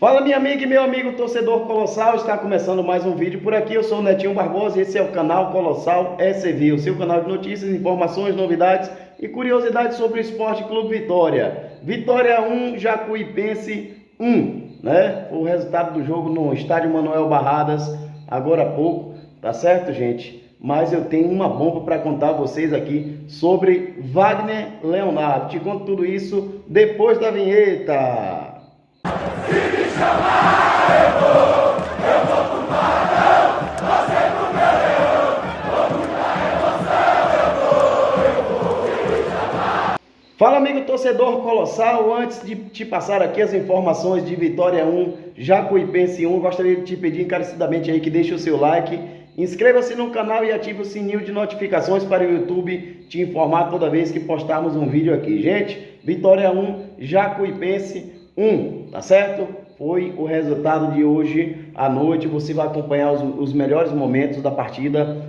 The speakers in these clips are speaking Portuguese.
Fala minha amiga e meu amigo torcedor Colossal, está começando mais um vídeo por aqui, eu sou o Netinho Barbosa e esse é o canal Colossal SV, o seu canal de notícias, informações, novidades e curiosidades sobre o Esporte Clube Vitória. Vitória 1, Jacuipense 1, né? Foi o resultado do jogo no estádio Manuel Barradas, agora há pouco, tá certo, gente? Mas eu tenho uma bomba para contar a vocês aqui sobre Wagner Leonardo. Te conto tudo isso depois da vinheta. Se me chamar, eu vou pro Maranhão, torcer pro meu leão, vou muita emoção, eu vou, se me chamar. Fala amigo torcedor Colossal, antes de te passar aqui as informações de Vitória 1, Jacuipense 1, gostaria de te pedir encarecidamente aí que deixe o seu like, inscreva-se no canal e ative o sininho de notificações para o YouTube te informar toda vez que postarmos um vídeo aqui. Gente, Vitória 1, Jacuipense 1, tá certo? Foi o resultado de hoje à noite. Você vai acompanhar os melhores momentos da partida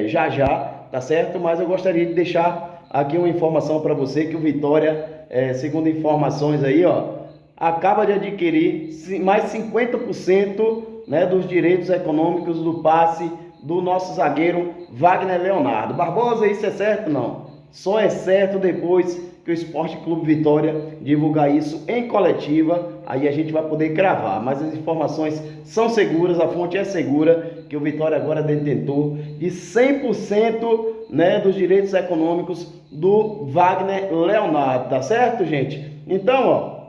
já, tá certo? Mas eu gostaria de deixar aqui uma informação para você que o Vitória, segundo informações aí, ó, acaba de adquirir mais 50%, né, dos direitos econômicos do passe do nosso zagueiro Wagner Leonardo. Barbosa, isso é certo? Não. Só é certo depois que o Esporte Clube Vitória divulgar isso em coletiva, aí a gente vai poder cravar, mas as informações são seguras, a fonte é segura, que o Vitória agora é detentor de 100%, né, dos direitos econômicos do Wagner Leonardo, tá certo, gente? Então, ó,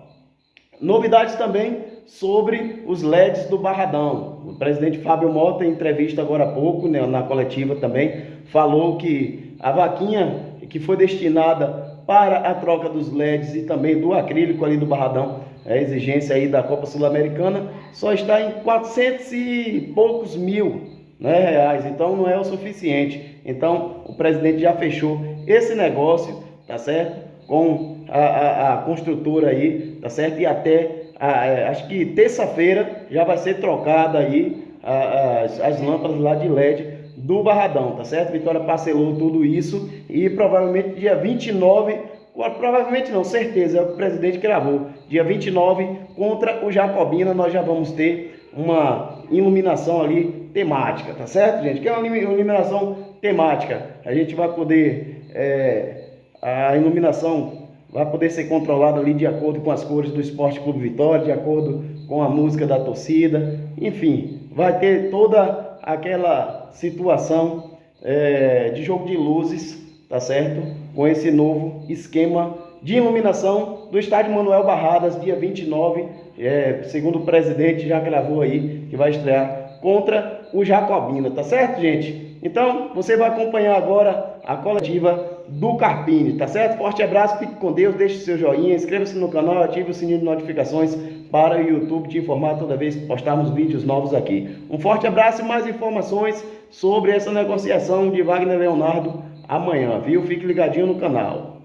novidades também sobre os LEDs do Barradão. O presidente Fábio Mota, em entrevista agora há pouco, né, na coletiva também, falou que a vaquinha que foi destinada para a troca dos LEDs e também do acrílico ali do Barradão, a exigência aí da Copa Sul-Americana, só está em 400 e poucos mil, né, reais, então não é o suficiente. Então o presidente já fechou esse negócio, tá certo, com a construtora aí, tá certo, e até acho que terça-feira já vai ser trocada aí as lâmpadas lá de LED do Barradão, tá certo? Vitória parcelou tudo isso e provavelmente dia 29, provavelmente não, certeza, é o que o presidente gravou, dia 29 contra o Jacobina nós já vamos ter uma iluminação ali temática, tá certo, gente? Que é uma iluminação temática, a gente vai poder, a iluminação vai poder ser controlada ali de acordo com as cores do Esporte Clube Vitória, de acordo com a música da torcida, enfim, vai ter toda aquela situação de jogo de luzes, tá certo? Com esse novo esquema de iluminação do estádio Manuel Barradas, dia 29, segundo o presidente já gravou aí, que vai estrear contra o Jacobina, tá certo, gente? Então, você vai acompanhar agora a coletiva do Carpini, tá certo? Forte abraço, fique com Deus, deixe seu joinha, inscreva-se no canal, ative o sininho de notificações para o YouTube te informar toda vez que postarmos vídeos novos aqui. Um forte abraço e mais informações sobre essa negociação de Wagner Leonardo amanhã, viu? Fique ligadinho no canal.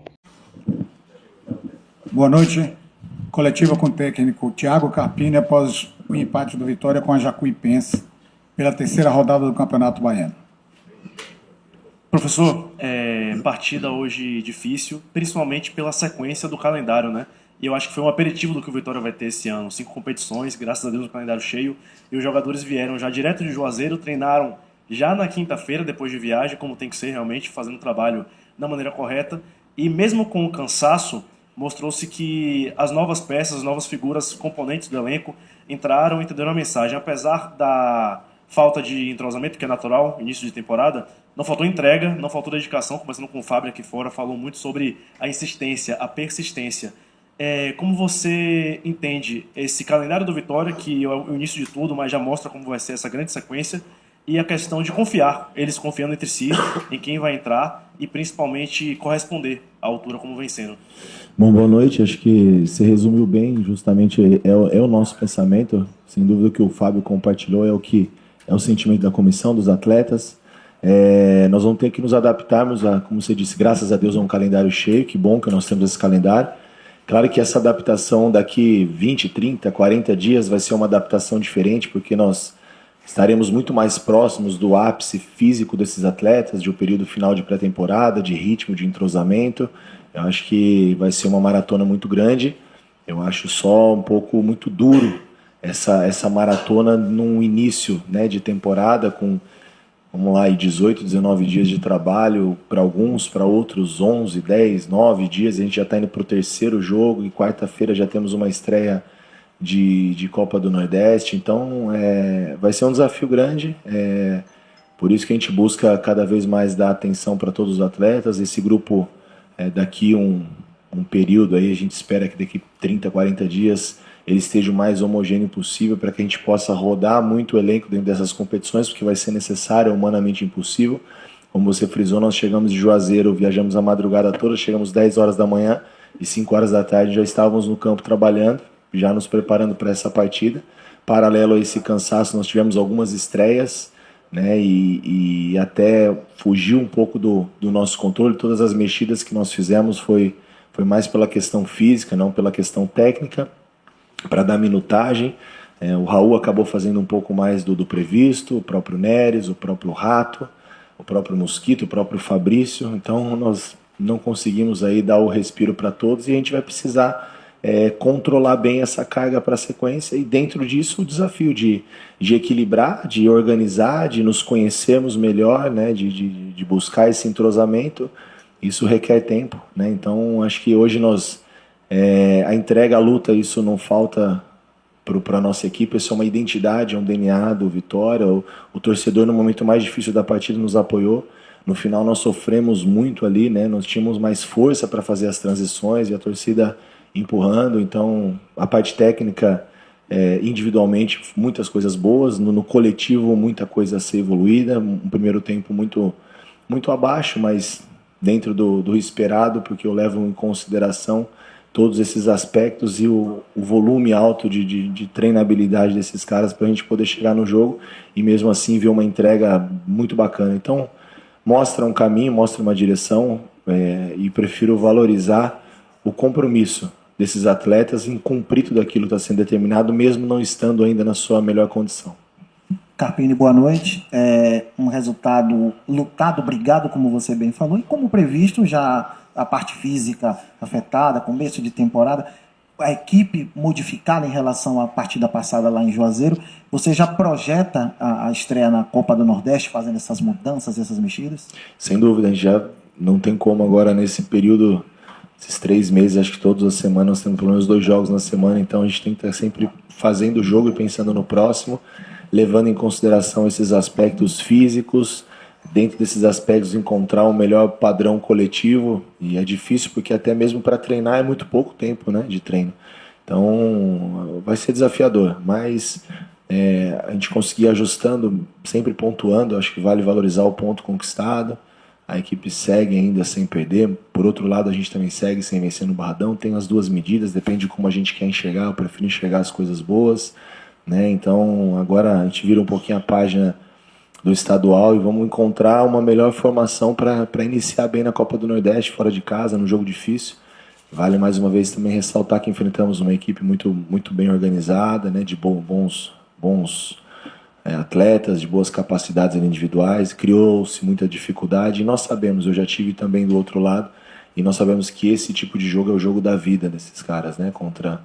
Boa noite. Coletiva com o técnico Thiago Carpini após o empate do Vitória com a Jacuipense pela terceira rodada do Campeonato Baiano. Professor, partida hoje difícil, principalmente pela sequência do calendário, né? E eu acho que foi um aperitivo do que o Vitória vai ter esse ano. 5 competições, graças a Deus o calendário cheio. E os jogadores vieram já direto de Juazeiro, treinaram já na quinta-feira, depois de viagem, como tem que ser realmente, fazendo o trabalho da maneira correta. E mesmo com o cansaço, mostrou-se que as novas peças, as novas figuras, componentes do elenco entraram e entenderam a mensagem. Apesar da falta de entrosamento, que é natural, início de temporada, não faltou entrega, não faltou dedicação, começando com o Fábio aqui fora, falou muito sobre a insistência, a persistência. Como você entende esse calendário do Vitória, que é o início de tudo, mas já mostra como vai ser essa grande sequência, e a questão de confiar, eles confiando entre si, em quem vai entrar, e principalmente corresponder à altura como vem sendo? Bom, boa noite, acho que você resumiu bem, justamente é o nosso pensamento, sem dúvida o que o Fábio compartilhou é o sentimento da comissão, dos atletas. Nós vamos ter que nos adaptarmos a, como você disse, graças a Deus é um calendário cheio, que bom que nós temos esse calendário. Claro que essa adaptação daqui 20, 30, 40 dias vai ser uma adaptação diferente, porque nós estaremos muito mais próximos do ápice físico desses atletas, de um período final de pré-temporada, de ritmo, de entrosamento. Eu acho que vai ser uma maratona muito grande. Eu acho só um pouco muito duro essa maratona num início, né, de temporada com, vamos lá, 18, 19 dias de trabalho para alguns, para outros 11, 10, 9 dias. A gente já está indo para o terceiro jogo e quarta-feira já temos uma estreia de Copa do Nordeste. Então vai ser um desafio grande, por isso que a gente busca cada vez mais dar atenção para todos os atletas. Esse grupo, daqui um período, aí a gente espera que daqui 30, 40 dias ele esteja o mais homogêneo possível para que a gente possa rodar muito o elenco dentro dessas competições, porque vai ser necessário, é humanamente impossível. Como você frisou, nós chegamos de Juazeiro, viajamos a madrugada toda, chegamos 10 horas da manhã e 5 horas da tarde já estávamos no campo trabalhando, já nos preparando para essa partida. Paralelo a esse cansaço, nós tivemos algumas estreias, né, e até fugiu um pouco do nosso controle. Todas as mexidas que nós fizemos foi mais pela questão física, não pela questão técnica, para dar minutagem. O Raul acabou fazendo um pouco mais do previsto, o próprio Neres, o próprio Rato, o próprio Mosquito, o próprio Fabrício. Então nós não conseguimos aí dar o respiro para todos e a gente vai precisar controlar bem essa carga para a sequência, e dentro disso o desafio de equilibrar, de organizar, de nos conhecermos melhor, né, de buscar esse entrosamento. Isso requer tempo, né? Então acho que hoje a entrega, a luta, isso não falta para a nossa equipe. Isso é uma identidade, é um DNA do Vitória. O torcedor no momento mais difícil da partida nos apoiou. No final nós sofremos muito ali, né? Nós tínhamos mais força para fazer as transições e a torcida empurrando. Então a parte técnica, individualmente, muitas coisas boas. No coletivo, muita coisa a ser evoluída. Um primeiro tempo muito, muito abaixo, mas dentro do esperado, porque eu levo em consideração todos esses aspectos e o volume alto de treinabilidade desses caras para a gente poder chegar no jogo e mesmo assim ver uma entrega muito bacana. Então mostra um caminho, mostra uma direção, e prefiro valorizar o compromisso desses atletas em cumprir tudo aquilo que está sendo determinado, mesmo não estando ainda na sua melhor condição. Carpini, boa noite. Um resultado lutado, brigado, como você bem falou, e como previsto, já a parte física afetada, começo de temporada, a equipe modificada em relação à partida passada lá em Juazeiro. Você já projeta a estreia na Copa do Nordeste, fazendo essas mudanças, essas mexidas? Sem dúvida, a gente já não tem como agora nesse período, esses 3 meses, acho que todas as semanas nós temos pelo menos 2 jogos na semana, então a gente tem que estar sempre fazendo o jogo e pensando no próximo, levando em consideração esses aspectos físicos, dentro desses aspectos encontrar um melhor padrão coletivo. E é difícil porque até mesmo para treinar é muito pouco tempo, né, de treino. Então vai ser desafiador, mas a gente conseguir ajustando, sempre pontuando. Acho que vale valorizar o ponto conquistado. A equipe segue ainda sem perder. Por outro lado, a gente também segue sem vencer no Barradão. Tem as 2 medidas, depende de como a gente quer enxergar. Eu prefiro enxergar as coisas boas, né? Então agora a gente vira um pouquinho a página do estadual e vamos encontrar uma melhor formação para iniciar bem na Copa do Nordeste, fora de casa, num jogo difícil. Vale mais uma vez também ressaltar que enfrentamos uma equipe muito, muito bem organizada, né, de bons atletas, de boas capacidades individuais. Criou-se muita dificuldade e nós sabemos, eu já tive também do outro lado, e nós sabemos que esse tipo de jogo é o jogo da vida desses caras, né, contra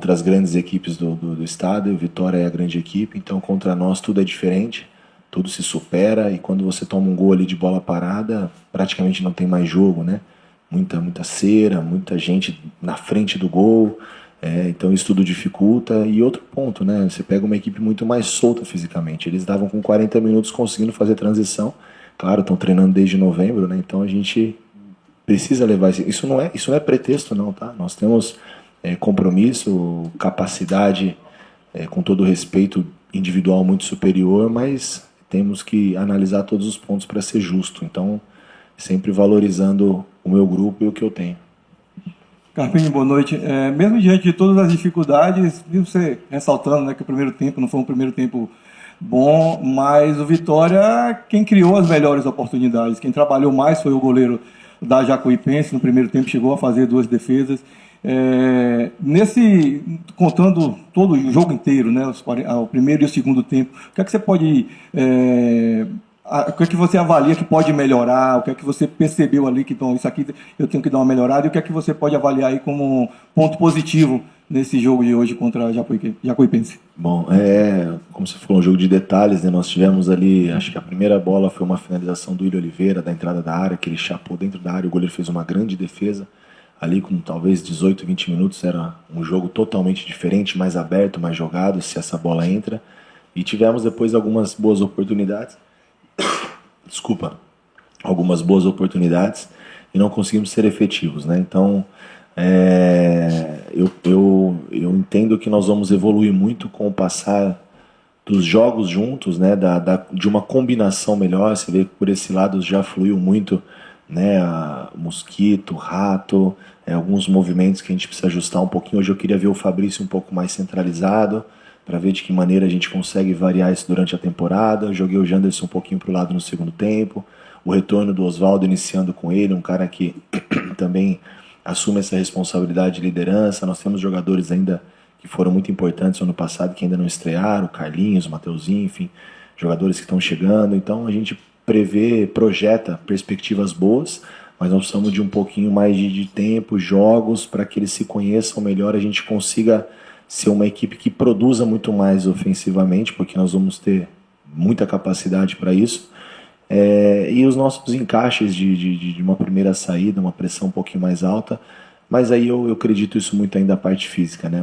as grandes equipes do estado. E o Vitória é a grande equipe, então contra nós tudo é diferente. Tudo se supera, e quando você toma um gol ali de bola parada, praticamente não tem mais jogo, né? Muita cera, muita gente na frente do gol, então isso tudo dificulta. E outro ponto, né? Você pega uma equipe muito mais solta fisicamente. Eles estavam com 40 minutos conseguindo fazer transição. Claro, estão treinando desde novembro, né? Então a gente precisa levar isso. Isso não é pretexto, não, tá? Nós temos compromisso, capacidade, com todo respeito, individual muito superior, mas temos que analisar todos os pontos para ser justo. Então, sempre valorizando o meu grupo e o que eu tenho. Carpini, boa noite. Mesmo diante de todas as dificuldades, viu você ressaltando, né, que o primeiro tempo não foi um primeiro tempo bom, mas o Vitória, quem criou as melhores oportunidades, quem trabalhou mais foi o goleiro da Jacuipense. No primeiro tempo chegou a fazer 2 defesas. Contando todo o jogo inteiro, né, o primeiro e o segundo tempo, o que é que você pode, o que é que você avalia que pode melhorar, o que é que você percebeu ali que, então, isso aqui eu tenho que dar uma melhorada, e o que é que você pode avaliar aí como ponto positivo nesse jogo de hoje contra a Jacuipense? Bom, como você falou, um jogo de detalhes, né? Nós tivemos ali, acho que a primeira bola foi uma finalização do Willian Oliveira, da entrada da área, que ele chapou dentro da área, o goleiro fez uma grande defesa. Ali com talvez 18, 20 minutos era um jogo totalmente diferente, mais aberto, mais jogado, se essa bola entra. E tivemos depois algumas boas oportunidades. Desculpa. Algumas boas oportunidades e não conseguimos ser efetivos, né? Então, eu entendo que nós vamos evoluir muito com o passar dos jogos juntos, né? De uma combinação melhor. Você vê que por esse lado já fluiu muito, né? Mosquito, Rato, alguns movimentos que a gente precisa ajustar um pouquinho. Hoje eu queria ver o Fabrício um pouco mais centralizado, para ver de que maneira a gente consegue variar isso durante a temporada. Eu joguei o Janderson um pouquinho para o lado no segundo tempo. O retorno do Oswaldo iniciando com ele, um cara que também assume essa responsabilidade de liderança. Nós temos jogadores ainda que foram muito importantes no ano passado, que ainda não estrearam, o Carlinhos, o Mateuzinho, enfim, jogadores que estão chegando. Então a gente projeta perspectivas boas, mas nós precisamos de um pouquinho mais de tempo, jogos, para que eles se conheçam melhor, a gente consiga ser uma equipe que produza muito mais ofensivamente, porque nós vamos ter muita capacidade para isso. E os nossos encaixes de uma primeira saída, uma pressão um pouquinho mais alta, mas aí eu acredito isso muito ainda a parte física, né?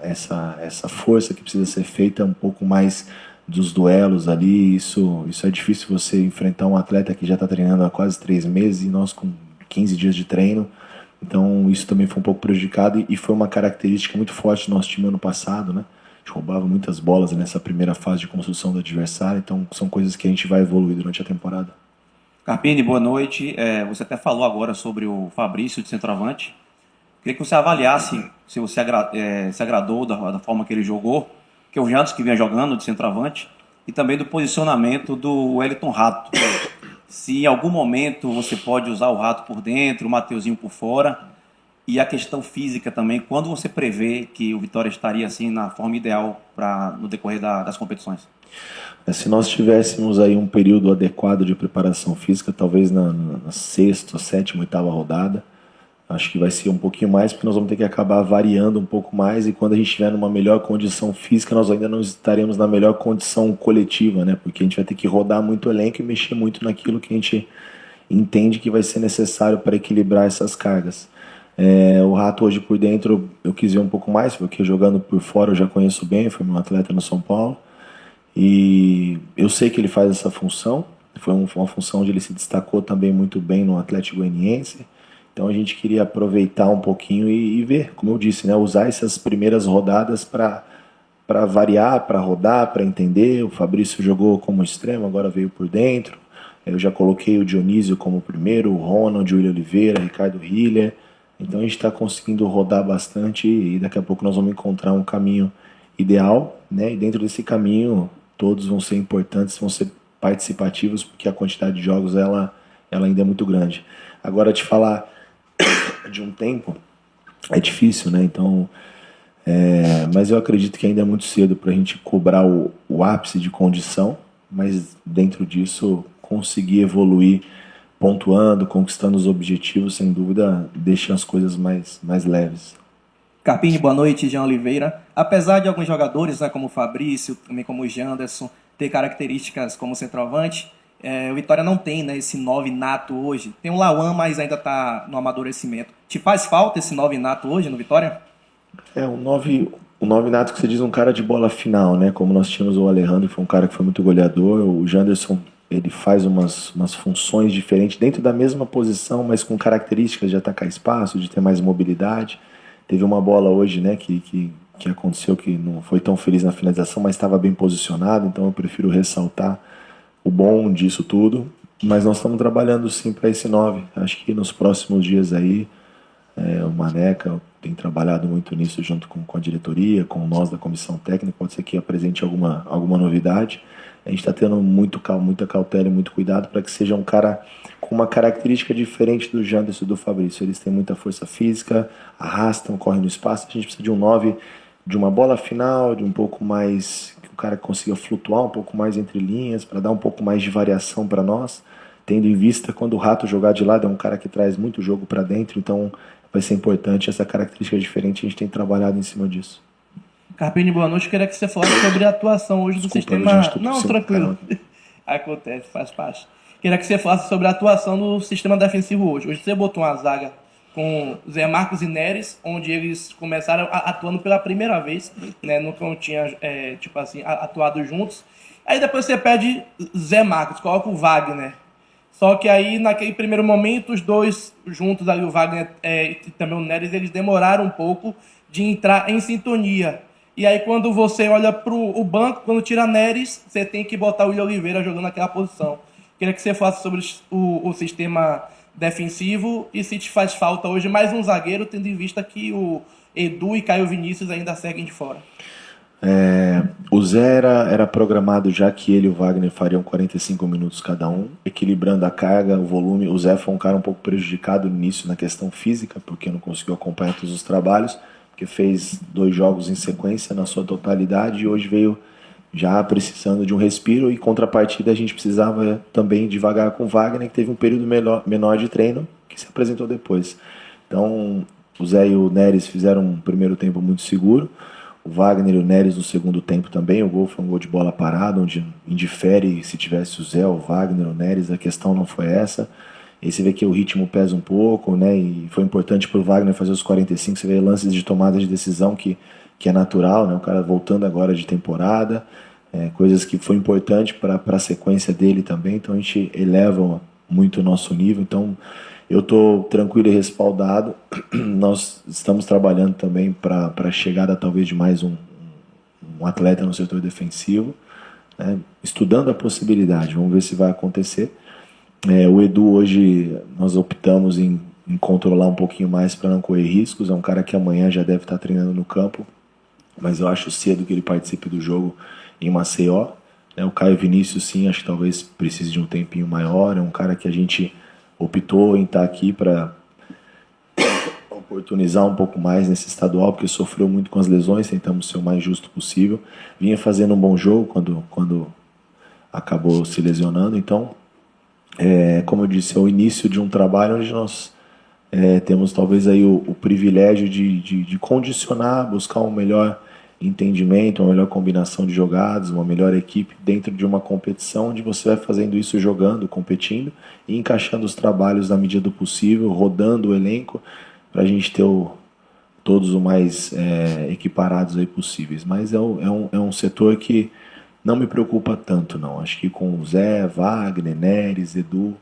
Essa força que precisa ser feita um pouco mais dos duelos ali, isso é difícil você enfrentar um atleta que já está treinando há quase 3 meses e nós com 15 dias de treino, então isso também foi um pouco prejudicado e foi uma característica muito forte do nosso time ano passado, né? A gente roubava muitas bolas nessa primeira fase de construção do adversário, então são coisas que a gente vai evoluir durante a temporada. Carpini, boa noite. Você até falou agora sobre o Fabrício de centroavante. Queria que você avaliasse se você se agradou da forma que ele jogou, que é o Jantos que vinha jogando de centroavante, e também do posicionamento do Wellington Rato. Se em algum momento você pode usar o Rato por dentro, o Mateuzinho por fora, e a questão física também, quando você prevê que o Vitória estaria assim na forma ideal no decorrer das competições? Se nós tivéssemos aí um período adequado de preparação física, talvez na 6ª, 7ª, 8ª rodada, acho que vai ser um pouquinho mais, porque nós vamos ter que acabar variando um pouco mais, e quando a gente estiver numa melhor condição física, nós ainda não estaremos na melhor condição coletiva, né? Porque a gente vai ter que rodar muito o elenco e mexer muito naquilo que a gente entende que vai ser necessário para equilibrar essas cargas. O Rato hoje por dentro eu quis ver um pouco mais, porque jogando por fora eu já conheço bem, foi meu atleta no São Paulo, e eu sei que ele faz essa função, foi uma função onde ele se destacou também muito bem no Atlético Goianiense. Então a gente queria aproveitar um pouquinho e ver, como eu disse, né, usar essas primeiras rodadas para variar, para rodar, para entender. O Fabrício jogou como extremo, agora veio por dentro. Eu já coloquei o Dionísio como primeiro, o Ronald, o Willian Oliveira, Ricardo Hiller. Então a gente está conseguindo rodar bastante e daqui a pouco nós vamos encontrar um caminho ideal, né? E dentro desse caminho todos vão ser importantes, vão ser participativos, porque a quantidade de jogos ela ainda é muito grande. Agora, te falar de um tempo é difícil, né? Então, mas eu acredito que ainda é muito cedo para a gente cobrar o ápice de condição, mas dentro disso conseguir evoluir, pontuando, conquistando os objetivos, sem dúvida, deixa as coisas mais leves. Carpini, boa noite. Jean Oliveira. Apesar de alguns jogadores, né, como o Fabrício, também como o Janderson, ter características como centroavante, o Vitória não tem, né, esse 9 nato hoje. Tem o Lauan, mas ainda está no amadurecimento. Te faz falta esse 9 nato hoje no Vitória? O 9 nato que você diz, um cara de bola final, né? Como nós tínhamos o Alejandro, que foi um cara que foi muito goleador. O Janderson, ele faz umas funções diferentes dentro da mesma posição, mas com características de atacar espaço, de ter mais mobilidade. Teve uma bola hoje, né, que aconteceu, que não foi tão feliz na finalização, mas estava bem posicionado, então eu prefiro ressaltar o bom disso tudo. Mas nós estamos trabalhando sim para esse 9. Acho que nos próximos dias aí, o Maneca tem trabalhado muito nisso junto com a diretoria, com nós da comissão técnica. Pode ser que apresente alguma novidade. A gente está tendo muita cautela e muito cuidado para que seja um cara com uma característica diferente do Janderson e do Fabrício. Eles têm muita força física, arrastam, correm no espaço. A gente precisa de um 9, de uma bola final, de um pouco mais, que o cara consiga flutuar um pouco mais entre linhas, para dar um pouco mais de variação para nós, tendo em vista quando o Rato jogar de lado, é um cara que traz muito jogo para dentro, então vai ser importante. Essa característica diferente, a gente tem trabalhado em cima disso. Carpini, boa noite. Queria que você falasse sobre a atuação hoje do Desculpa, sistema... gente, tô Não, tossindo, tranquilo. Acontece, faz parte. Queria que você falasse sobre a atuação do sistema defensivo hoje. Hoje você botou uma zaga com Zé Marcos e Neres, onde eles começaram atuando pela primeira vez, né? Nunca não tinha, atuado juntos. Aí depois você pede Zé Marcos, coloca o Wagner. Só que aí, naquele primeiro momento, os dois juntos ali, o Wagner e também o Neres, eles demoraram um pouco de entrar em sintonia. E aí, quando você olha para o banco, quando tira Neres, você tem que botar o William Oliveira jogando naquela posição. Queria que você falasse sobre o sistema defensivo e se te faz falta hoje mais um zagueiro, tendo em vista que o Edu e Caio Vinícius ainda seguem de fora. O Zé era programado já que ele e o Wagner fariam 45 minutos cada um, equilibrando a carga, o volume. O Zé foi um cara um pouco prejudicado no início na questão física, porque não conseguiu acompanhar todos os trabalhos, porque fez 2 jogos em sequência na sua totalidade e hoje veio já precisando de um respiro. E contrapartida a gente precisava também devagar com o Wagner, que teve um período menor de treino, que se apresentou depois. Então o Zé e o Neres fizeram um primeiro tempo muito seguro. O Wagner e o Neres no segundo tempo também. O gol foi um gol de bola parada, onde indifere se tivesse o Zé, o Wagner, o Neres. A questão não foi essa. E você vê que o ritmo pesa um pouco, né? E foi importante para o Wagner fazer os 45. Você vê lances de tomada de decisão que é natural, né? O cara voltando agora de temporada. Coisas que foi importante para a sequência dele também. Então a gente eleva muito o nosso nível. Então eu estou tranquilo e respaldado. Nós estamos trabalhando também para a chegada talvez de mais um atleta no setor defensivo, né? Estudando a possibilidade, vamos ver se vai acontecer. O Edu hoje nós optamos em controlar um pouquinho mais para não correr riscos. É um cara que amanhã já deve estar treinando no campo, mas eu acho cedo que ele participe do jogo em Maceió. O Caio Vinícius sim, acho que talvez precise de um tempinho maior. É um cara que a gente optou em estar aqui para oportunizar um pouco mais nesse estadual, porque sofreu muito com as lesões, tentamos ser o mais justo possível. Vinha fazendo um bom jogo quando acabou se lesionando. Então, como eu disse, é o início de um trabalho onde nós temos talvez aí o privilégio de condicionar, buscar um melhor entendimento, uma melhor combinação de jogadas, uma melhor equipe dentro de uma competição onde você vai fazendo isso jogando, competindo e encaixando os trabalhos na medida do possível, rodando o elenco para a gente ter todos o mais equiparados aí possíveis. Mas é um setor que não me preocupa tanto, não. Acho que com o Zé, Wagner, Neres, Edu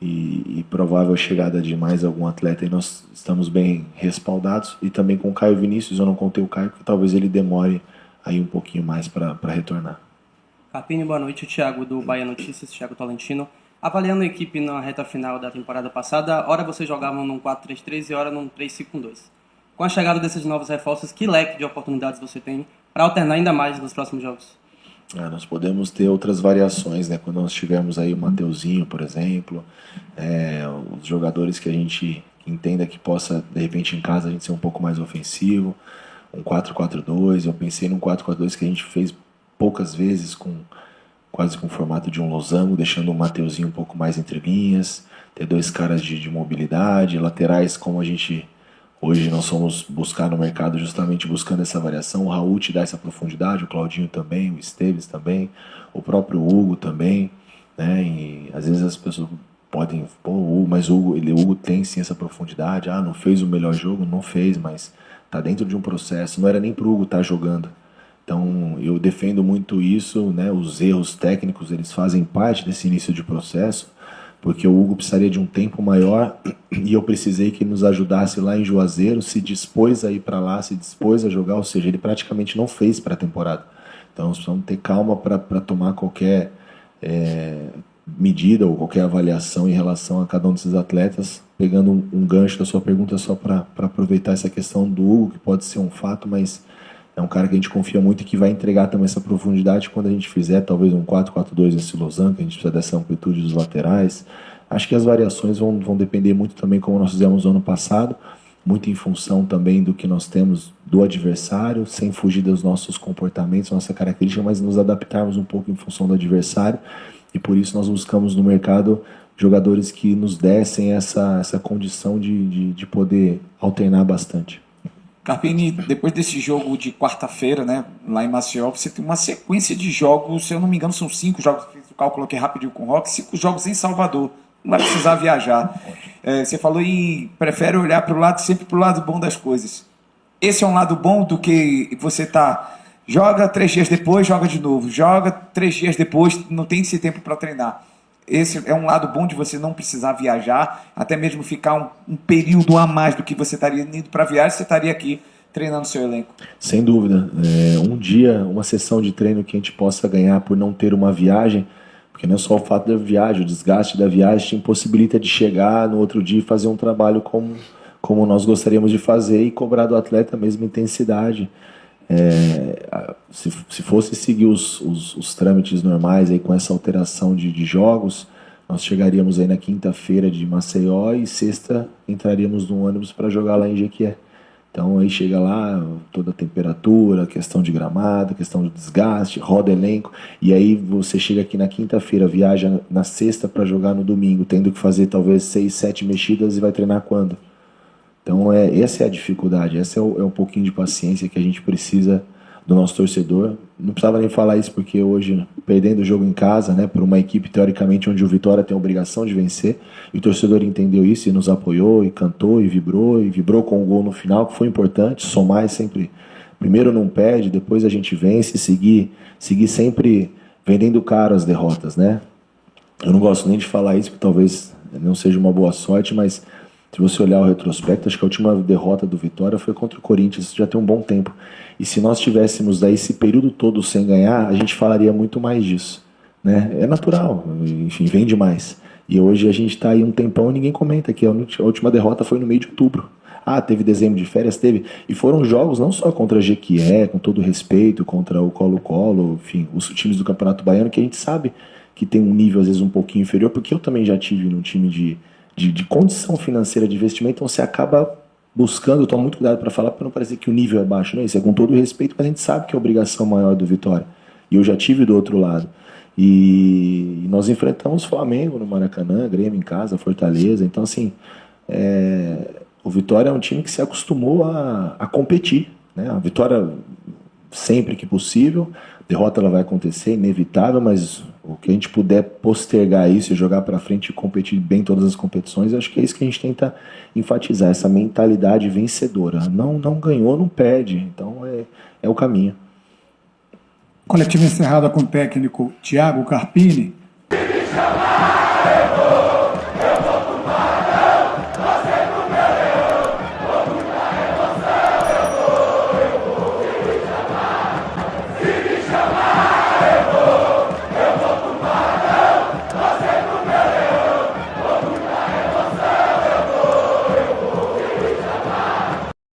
e provável chegada de mais algum atleta aí, nós estamos bem respaldados. E também com o Caio Vinícius, eu não contei o Caio, porque talvez ele demore aí um pouquinho mais para retornar. Carpini, boa noite. Thiago do Bahia Notícias, Thiago Tolentino. Avaliando a equipe na reta final da temporada passada, hora vocês jogavam num 4-3-3 e hora num 3-5-2. Com a chegada desses novos reforços, que leque de oportunidades você tem para alternar ainda mais nos próximos jogos? Nós podemos ter outras variações, né? Quando nós tivermos aí o Mateuzinho, por exemplo, os jogadores que a gente entenda que possa, de repente, em casa a gente ser um pouco mais ofensivo, um 4-4-2. Eu pensei num 4-4-2 que a gente fez poucas vezes, quase com o formato de um losango, deixando o Mateuzinho um pouco mais entre linhas, ter 2 caras de mobilidade, laterais como a gente hoje nós somos buscar no mercado, justamente buscando essa variação. O Raul te dá essa profundidade, o Claudinho também, o Esteves também, o Hugo também, né? E às vezes as pessoas podem, mas o Hugo tem sim essa profundidade. Não fez o melhor jogo, não fez, mas tá dentro de um processo. Não era nem pro Hugo estar jogando. Então eu defendo muito isso, né? Os erros técnicos, eles fazem parte desse início de processo, porque o Hugo precisaria de um tempo maior e eu precisei que ele nos ajudasse lá em Juazeiro, se dispôs a ir para lá, se dispôs a jogar, ou seja, ele praticamente não fez pré-temporada. Então nós precisamos ter calma para tomar qualquer medida ou qualquer avaliação em relação a cada um desses atletas, pegando um gancho da sua pergunta só para aproveitar essa questão do Hugo, que pode ser um fato, mas é um cara que a gente confia muito e que vai entregar também essa profundidade quando a gente fizer talvez um 4-4-2 nesse losango, que a gente precisa dessa amplitude dos laterais. Acho que as variações vão depender muito também, como nós fizemos no ano passado, muito em função também do que nós temos do adversário, sem fugir dos nossos comportamentos, nossa característica, mas nos adaptarmos um pouco em função do adversário, e por isso nós buscamos no mercado jogadores que nos dessem essa condição de poder alternar bastante. Carpini, depois desse jogo de quarta-feira, né, lá em Maceió, você tem uma sequência de jogos, se eu não me engano, são 5 jogos, fiz o cálculo aqui rapidinho com o Rock, 5 jogos em Salvador, não vai precisar viajar. Você falou em prefere olhar para o lado, sempre para o lado bom das coisas. Esse é um lado bom do que você joga 3 dias depois, joga de novo, joga 3 dias depois, não tem esse tempo para treinar. Esse é um lado bom de você não precisar viajar, até mesmo ficar um período a mais do que você estaria indo para viagem, você estaria aqui treinando seu elenco. Sem dúvida. Um dia, uma sessão de treino que a gente possa ganhar por não ter uma viagem, porque não é só o fato da viagem, o desgaste da viagem te impossibilita de chegar no outro dia e fazer um trabalho como nós gostaríamos de fazer e cobrar do atleta a mesma intensidade. Se fosse seguir os trâmites normais aí com essa alteração de jogos, nós chegaríamos aí na quinta-feira de Maceió e sexta entraríamos no ônibus para jogar lá em Jequié. Então aí chega lá toda a temperatura, questão de gramado, questão de desgaste, roda elenco, e aí você chega aqui na quinta-feira, viaja na sexta para jogar no domingo, tendo que fazer talvez 6, 7 mexidas e vai treinar quando? Então essa é a dificuldade, esse é um pouquinho de paciência que a gente precisa do nosso torcedor. Não precisava nem falar isso porque hoje, perdendo o jogo em casa, né, por uma equipe teoricamente onde o Vitória tem a obrigação de vencer, e o torcedor entendeu isso e nos apoiou, e cantou, e vibrou com o gol no final, que foi importante. Somar é sempre, primeiro não perde, depois a gente vence, seguir sempre vendendo caro as derrotas, né? Eu não gosto nem de falar isso, porque talvez não seja uma boa sorte, mas se você olhar o retrospecto, acho que a última derrota do Vitória foi contra o Corinthians, isso já tem um bom tempo. E se nós tivéssemos daí esse período todo sem ganhar, a gente falaria muito mais disso, né? É natural, enfim, vem demais. E hoje a gente está aí um tempão e ninguém comenta que a última derrota foi no meio de outubro. Teve dezembro de férias, teve. E foram jogos não só contra a Jequié, com todo respeito, contra o Colo-Colo, enfim, os times do Campeonato Baiano, que a gente sabe que tem um nível às vezes um pouquinho inferior, porque eu também já tive num time de condição financeira de investimento, então você acaba buscando, eu tomo muito cuidado para falar, para não parecer que o nível é baixo, não é isso, é com todo o respeito, mas a gente sabe que é a obrigação maior do Vitória, e eu já tive do outro lado, e nós enfrentamos Flamengo no Maracanã, Grêmio em casa, Fortaleza, então assim, o Vitória é um time que se acostumou a competir, né? A Vitória sempre que possível, derrota ela vai acontecer, inevitável, mas o que a gente puder postergar isso e jogar para frente e competir bem em todas as competições, acho que é isso que a gente tenta enfatizar, essa mentalidade vencedora. Não ganhou, não perde, então é o caminho. Coletiva encerrada com o técnico Thiago Carpini. Chama!